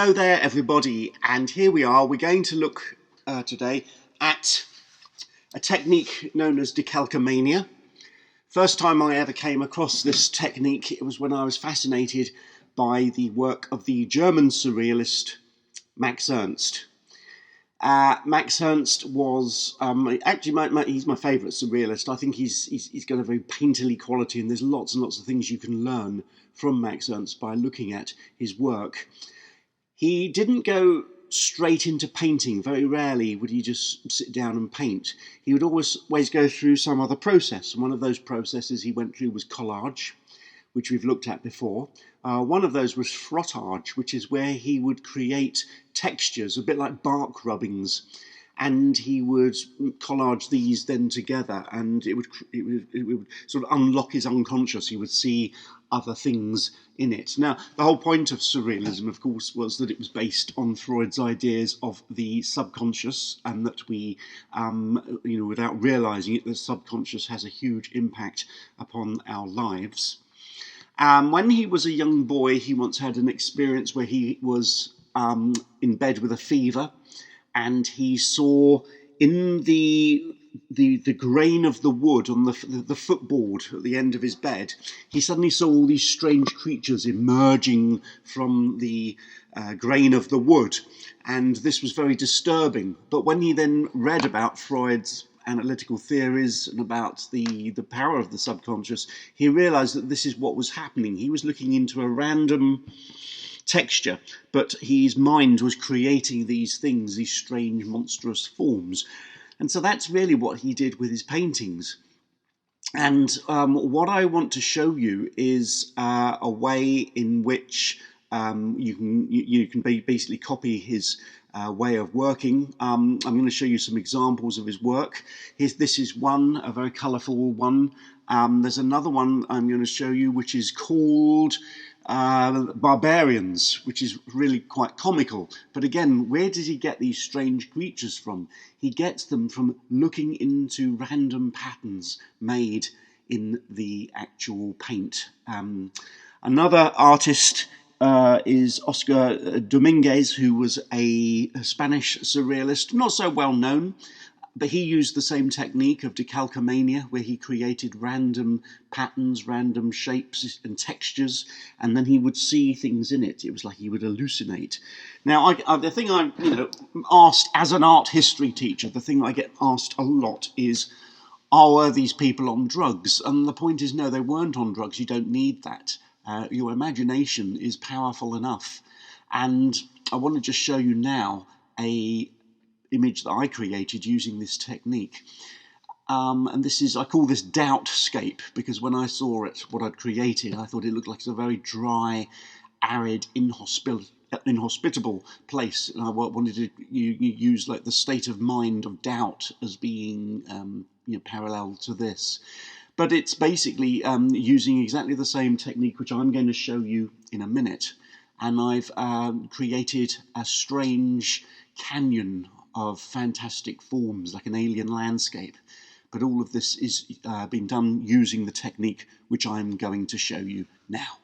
Hello there everybody, and here we are. We're going to look today at a technique known as Decalcomania. First time I ever came across this technique, it was when I was fascinated by the work of the German surrealist Max Ernst. Max Ernst was actually he's my favourite surrealist. I think he's got a very painterly quality, and there's lots and lots of things you can learn from Max Ernst by looking at his work. He didn't go straight into painting. Very rarely would he just sit down and paint. He would always go through some other process, and one of those processes he went through was collage, which we've looked at before. One of those was frottage, which is where he would create textures, a bit like bark rubbings, and he would collage these then together, and it would sort of unlock his unconscious. He would see other things in it. Now, the whole point of surrealism, of course, was that it was based on Freud's ideas of the subconscious, and that we, without realizing it, the subconscious has a huge impact upon our lives. When he was a young boy, he once had an experience where he was in bed with a fever, and he saw in the grain of the wood on the footboard at the end of his bed, he suddenly saw all these strange creatures emerging from the grain of the wood, and this was very disturbing. But when he then read about Freud's analytical theories and about the power of the subconscious, he realized that this is what was happening. He was looking into a random texture, but his mind was creating these things, these strange monstrous forms. And so that's really what he did with his paintings. And what I want to show you is a way in which you can basically copy his way of working. I'm going to show you some examples of his work. This is one, a very colourful one. There's another one I'm going to show you, which is called Barbarians, which is really quite comical. But again, where does he get these strange creatures from? He gets them from looking into random patterns made in the actual paint. Another artist is Oscar Dominguez, who was a Spanish surrealist, not so well known, but he used the same technique of decalcomania, where he created random patterns, random shapes and textures, and then he would see things in it. It was like he would hallucinate. Now, the thing I'm asked as an art history teacher, the thing I get asked a lot is, are these people on drugs? And the point is, no, they weren't on drugs. You don't need that. Your imagination is powerful enough. And I want to just show you now a image that I created using this technique. And this is, I call this Doubtscape, because when I saw it, what I'd created, I thought it looked like a very dry, arid, inhospitable place. And I wanted to use like the state of mind of doubt as being parallel to this. But it's basically using exactly the same technique, which I'm going to show you in a minute. And I've created a strange canyon of fantastic forms, like an alien landscape. But all of this is being done using the technique which I'm going to show you now.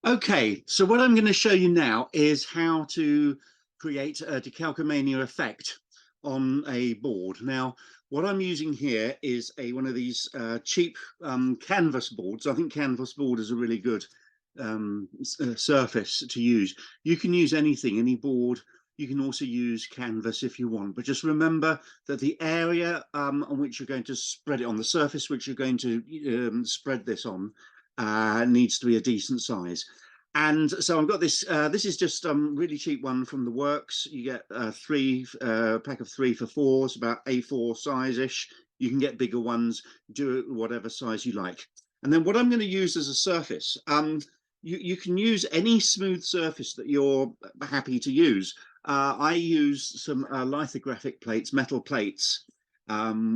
Okay, so what I'm going to show you now is how to create a decalcomania effect on a board. Now, what I'm using here is one of these cheap canvas boards. I think canvas board is a really good surface to use. You can use anything, any board. You can also use canvas if you want, but just remember that the area on which you're going to spread it on, the surface which you're going to spread this on, needs to be a decent size. And so I've got this, this is just a really cheap one from the works. You get a pack of 3 for £4, it's about A4 size-ish. You can get bigger ones, do it whatever size you like. And then what I'm going to use as a surface, you can use any smooth surface that you're happy to use. I use some lithographic plates, metal plates,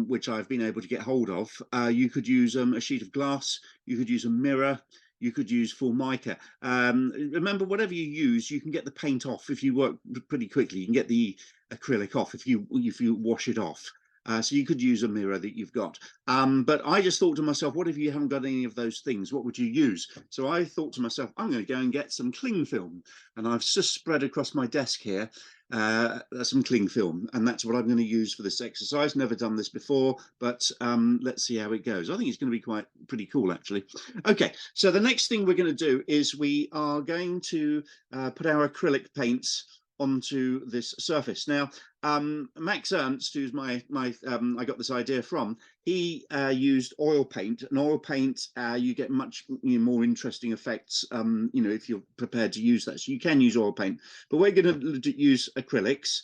which I've been able to get hold of. You could use a sheet of glass, you could use a mirror, you could use Formica. Remember, whatever you use, you can get the paint off if you work pretty quickly. You can get the acrylic off if you wash it off. So you could use a mirror that you've got. But I just thought to myself, what if you haven't got any of those things? What would you use? So I thought to myself, I'm going to go and get some cling film. And I've just spread across my desk here some cling film. And that's what I'm going to use for this exercise. Never done this before, but let's see how it goes. I think it's going to be pretty cool, actually. Okay, so the next thing we're going to do is we are going to put our acrylic paints onto this surface. Now, Max Ernst, who's I got this idea from, he used oil paint. And oil paint, you get much more interesting effects, if you're prepared to use that. So you can use oil paint, but we're going to use acrylics.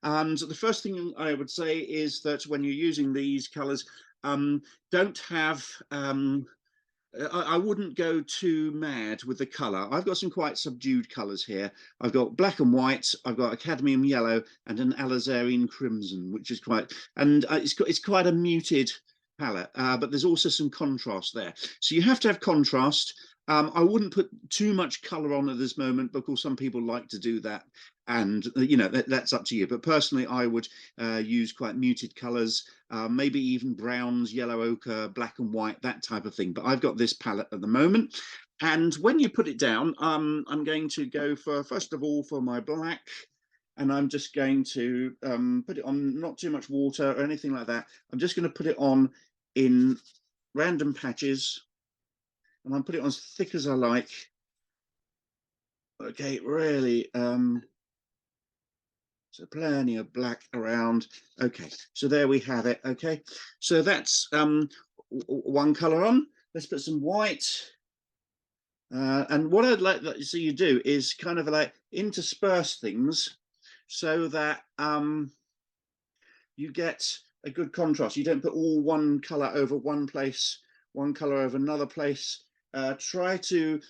And the first thing I would say is that when you're using these colours, don't have I wouldn't go too mad with the colour. I've got some quite subdued colours here. I've got black and white, I've got a cadmium yellow and an alizarin crimson, which is it's quite a muted palette, but there's also some contrast there. So you have to have contrast. I wouldn't put too much colour on at this moment, because some people like to do that, and that's up to you. But personally, I would use quite muted colours, maybe even browns, yellow ochre, black and white, that type of thing. But I've got this palette at the moment. And when you put it down, I'm going to go first of all for my black, and I'm just going to put it on, not too much water or anything like that. I'm just going to put it on in random patches, and I'll put it on as thick as I like. Okay, really, so plenty of black around. Okay, so there we have it. Okay, so that's one color on. Let's put some white. And what I'd like to see you do is kind of like intersperse things so that you get a good contrast. You don't put all one color over one place, one color over another place. Try to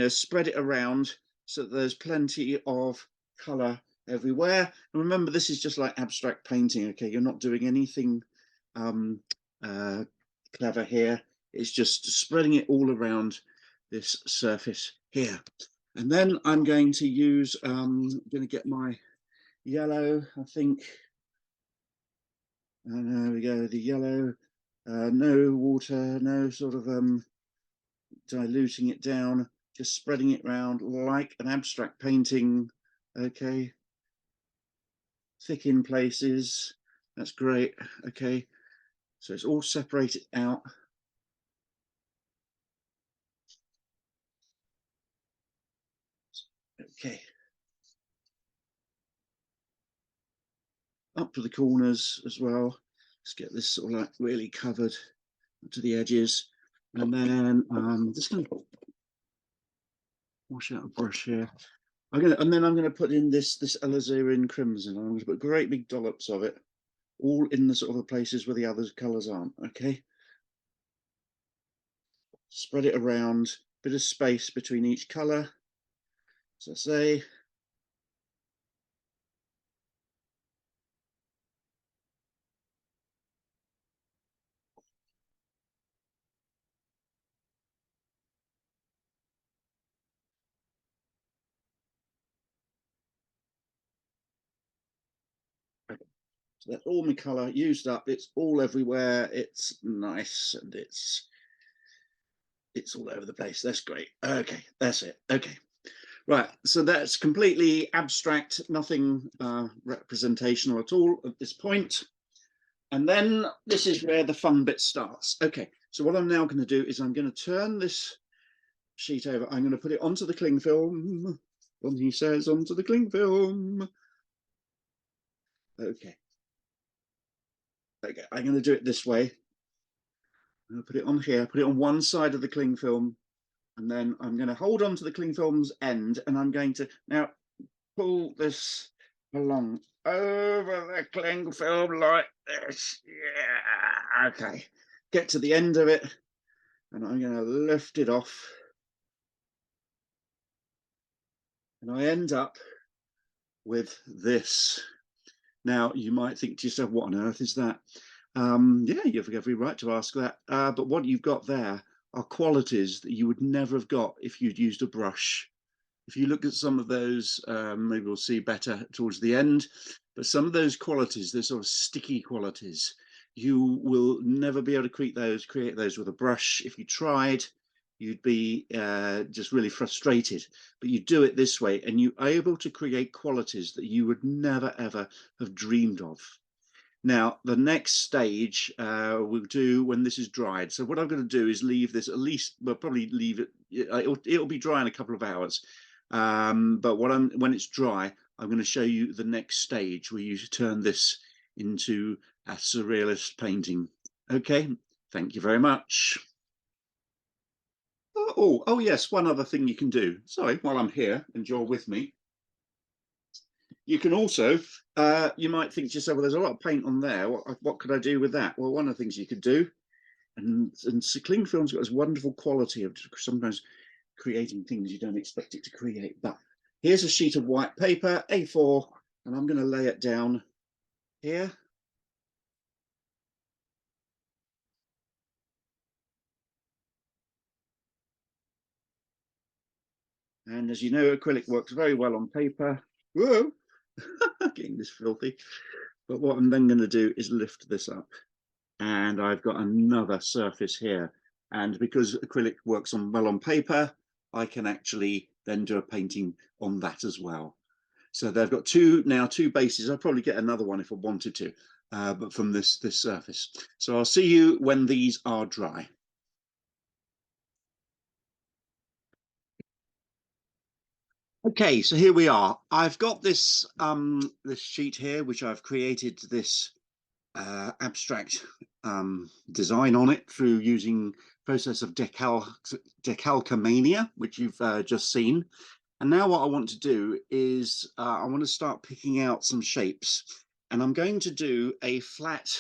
spread it around so that there's plenty of color everywhere. And remember, this is just like abstract painting. Okay, you're not doing anything clever here. It's just spreading it all around this surface here. And then I'm going to use I'm going to get my yellow, I think. And there we go, the yellow. No water, no sort of diluting it down, just spreading it around like an abstract painting. Okay, thick in places, that's great. Okay, so it's all separated out. Okay, up to the corners as well. Let's get this sort of like really covered to the edges. And then I'm just going to wash out a brush here. And then I'm going to put in this alizarin crimson. I'm going to put great big dollops of it, all in the sort of the places where the other colours aren't. Okay, spread it around, bit of space between each colour, as I say. So that's all my colour used up. It's all everywhere. It's nice, and it's all over the place. That's great. Okay, that's it. Okay, right. So that's completely abstract, nothing representational at all at this point. And then this is where the fun bit starts. Okay, so what I'm now going to do is I'm going to turn this sheet over. I'm going to put it onto the cling film. When he says onto the cling film. Okay. Okay, I'm going to do it this way. I'm going to put it on here, put it on one side of the cling film, and then I'm going to hold on to the cling film's end, and I'm going to now pull this along over the cling film like this. Yeah, okay. Get to the end of it, and I'm going to lift it off. And I end up with this. Now, you might think to yourself, what on earth is that? Yeah, you have every right to ask that. But what you've got there are qualities that you would never have got if you'd used a brush. If you look at some of those, maybe we'll see better towards the end. but some of those qualities, those sort of sticky qualities, you will never be able to create those with a brush. If you tried, you'd be just really frustrated. But you do it this way, and you are able to create qualities that you would never ever have dreamed of. Now, the next stage we'll do when this is dried. So what I'm going to do is leave this at least, we'll probably leave it, it'll be dry in a couple of hours. But when it's dry, I'm going to show you the next stage where you turn this into a surrealist painting. Okay, thank you very much. Oh yes, one other thing you can do. Sorry, while I'm here and you're with me, you can also, you might think to yourself, well, there's a lot of paint on there. What could I do with that? Well, one of the things you could do, and cling film's got this wonderful quality of sometimes creating things you don't expect it to create. But here's a sheet of white paper, A4, and I'm going to lay it down here. And as you know, acrylic works very well on paper. Whoa, getting this filthy. But what I'm then going to do is lift this up. And I've got another surface here. And because acrylic works well on paper, I can actually then do a painting on that as well. So they've got two bases. I'll probably get another one if I wanted to, but from this surface. So I'll see you when these are dry. Okay, so here we are. I've got this this sheet here, which I've created this abstract design on it through using process of Decalcomania, which you've just seen. And now what I want to do is I want to start picking out some shapes, and I'm going to do a flat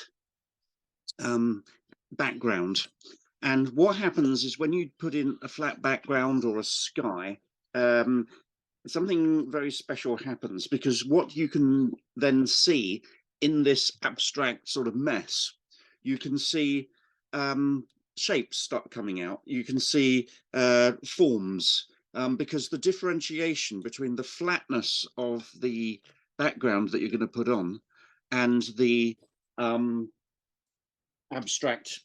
background. And what happens is when you put in a flat background or a sky, something very special happens, because what you can then see in this abstract sort of mess, you can see shapes start coming out. You can see forms, because the differentiation between the flatness of the background that you're going to put on and the abstract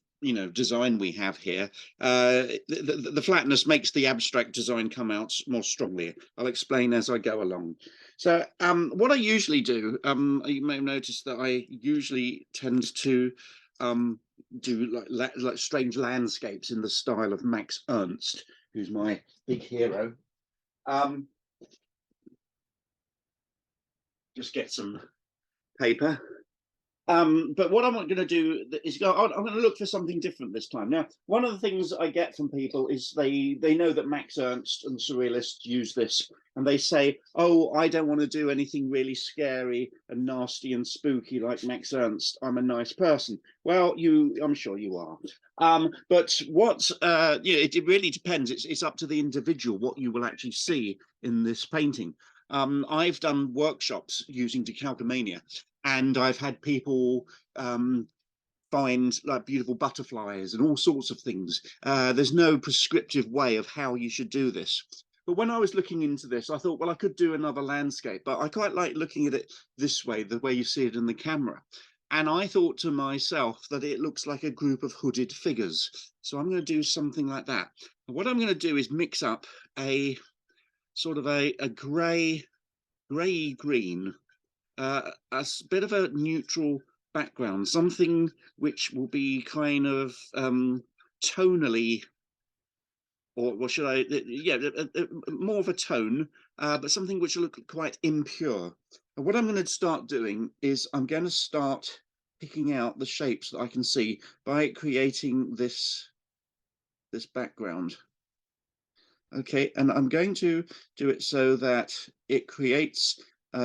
design we have here, the flatness makes the abstract design come out more strongly. I'll explain as I go along. So what I usually do, you may have noticed that I usually tend to do like strange landscapes in the style of Max Ernst, who's my big hero. Just get some paper. But what I'm going to do is I'm going to look for something different this time. Now, one of the things I get from people is they know that Max Ernst and surrealists use this, and they say, oh, I don't want to do anything really scary and nasty and spooky like Max Ernst. I'm a nice person. Well, I'm sure you are. But what, it really depends. It's up to the individual what you will actually see in this painting. I've done workshops using Decalcomania, and I've had people find like beautiful butterflies and all sorts of things. There's no prescriptive way of how you should do this. But when I was looking into this, I thought, well, I could do another landscape, but I quite like looking at it this way, the way you see it in the camera. And I thought to myself that it looks like a group of hooded figures. So I'm going to do something like that. And what I'm going to do is mix up a sort of a grey green, a bit of a neutral background, something which will be kind of tonally, or what should I, more of a tone, but something which will look quite impure. And what I'm going to start doing is I'm going to start picking out the shapes that I can see by creating this background. Okay, and I'm going to do it so that it creates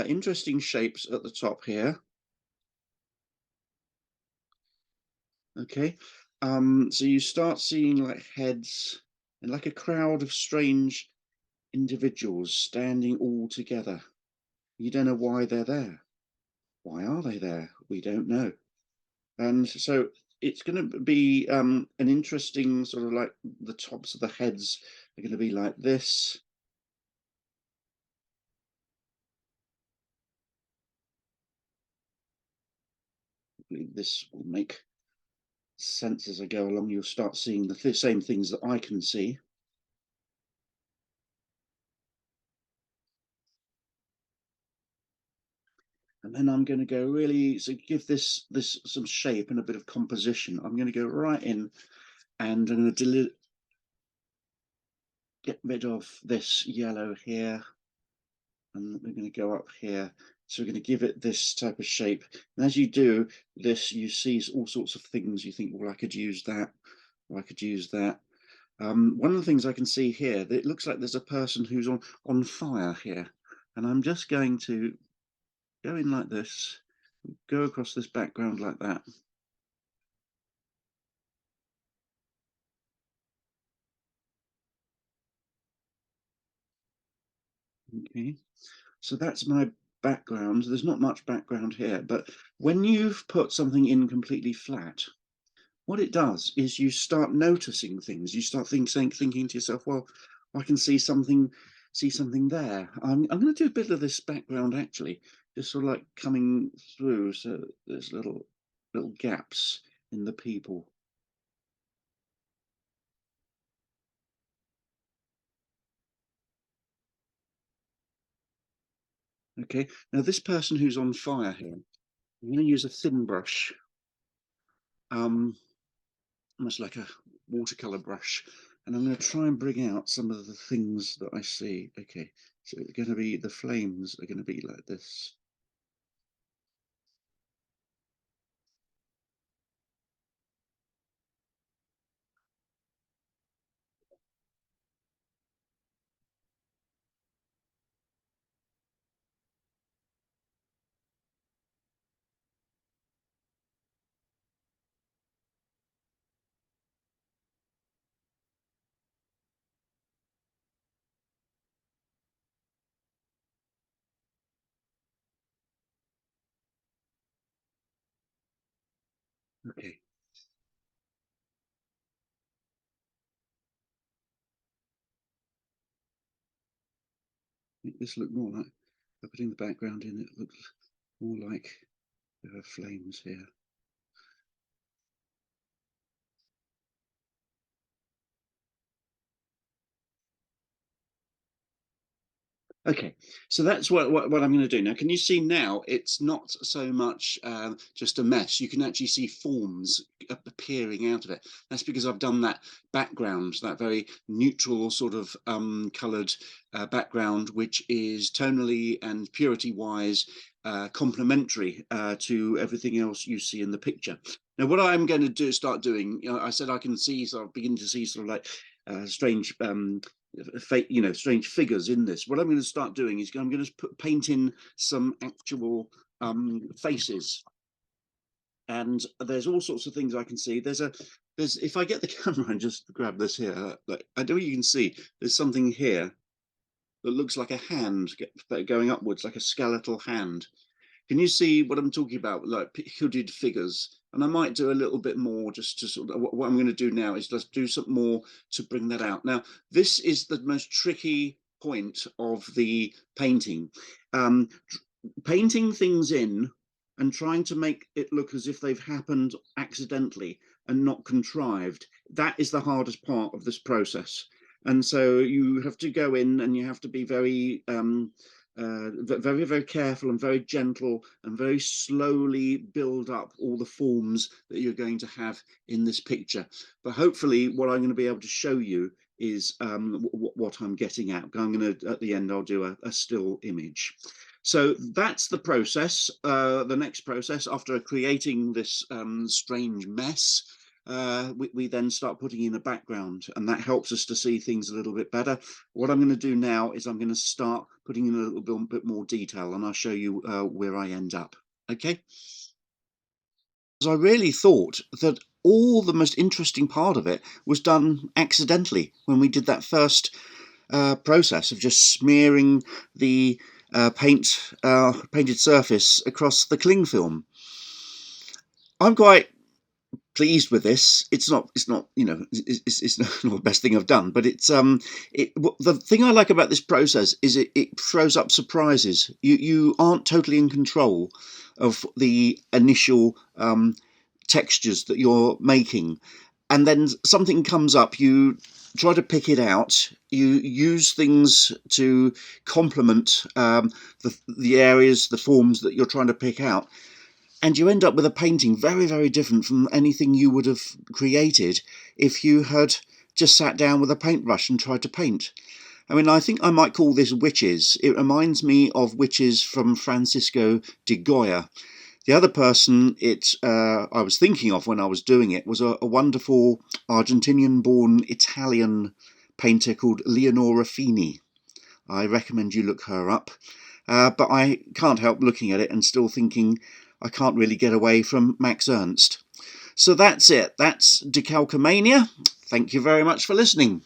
interesting shapes at the top here. Okay, so you start seeing like heads and like a crowd of strange individuals standing all together. You don't know why they're there. Why are they there? We don't know. And so it's going to be an interesting sort of like the tops of the heads are going to be like this. hopefully this will make sense as I go along. You'll start seeing the same things that I can see. And then I'm going to go really, so give this some shape and a bit of composition. I'm going to go right in and I'm going to get rid of this yellow here. And we're going to go up here. So we're going to give it this type of shape. And as you do this, you see all sorts of things. You think, well, I could use that, or I could use that. One of the things I can see here, that it looks like there's a person who's on fire here. And I'm just going to go in like this, go across this background like that. Okay, so that's my background. There's not much background here, but when you've put something in completely flat, what it does is you start noticing things. You start thinking to yourself, well, I can see something there. I'm going to do a bit of this background actually, just sort of like coming through, so there's little gaps in the people. Okay, now this person who's on fire here, I'm going to use a thin brush, almost like a watercolor brush, and I'm going to try and bring out some of the things that I see. Okay, so it's going to be, the flames are going to be like this. Okay. Make this look more like, by putting the background in, it looks more like there are flames here. Okay, so that's what I'm going to do now. Can you see now? It's not so much just a mess. You can actually see forms appearing out of it. That's because I've done that background, that very neutral sort of coloured background, which is tonally and purity-wise complementary to everything else you see in the picture. Now, what I'm going to start doing, I said I can see, so I'll begin to see sort of like strange strange figures in this. What I'm going to start doing is I'm going to paint in some actual faces, and there's all sorts of things I can see. There's if I get the camera and just grab this here, like, I don't know, you can see there's something here that looks like a hand going upwards, like a skeletal hand. Can you see what I'm talking about? Like hooded figures. And I might do a little bit more just to sort of, what I'm going to do now is just do some more to bring that out. Now, this is the most tricky point of the painting. Painting things in and trying to make it look as if they've happened accidentally and not contrived. That is the hardest part of this process. And so you have to go in and you have to be very very, very careful and very gentle and very slowly build up all the forms that you're going to have in this picture. But hopefully what I'm going to be able to show you is what I'm getting at. I'm going to, at the end, I'll do a still image. So that's the process. The next process, after creating this strange mess, we then start putting in a background, and that helps us to see things a little bit better. What I'm going to do now is I'm going to start putting in a little bit more detail, and I'll show you where I end up. Okay. I really thought that all the most interesting part of it was done accidentally when we did that first process of just smearing the painted surface across the cling film. I'm quite pleased with this. It's not you know, it's not the best thing I've done, but the thing I like about this process is it throws up surprises. You aren't totally in control of the initial textures that you're making, and then something comes up, you try to pick it out, you use things to complement the areas, the forms that you're trying to pick out, and you end up with a painting very, very different from anything you would have created if you had just sat down with a paintbrush and tried to paint. I mean, I think I might call this witches. It reminds me of witches from Francisco de Goya. The other person I was thinking of when I was doing it was a wonderful Argentinian-born Italian painter called Leonora Fini. I recommend you look her up. But I can't help looking at it and still thinking I can't really get away from Max Ernst. So that's it. That's Decalcomania. Thank you very much for listening.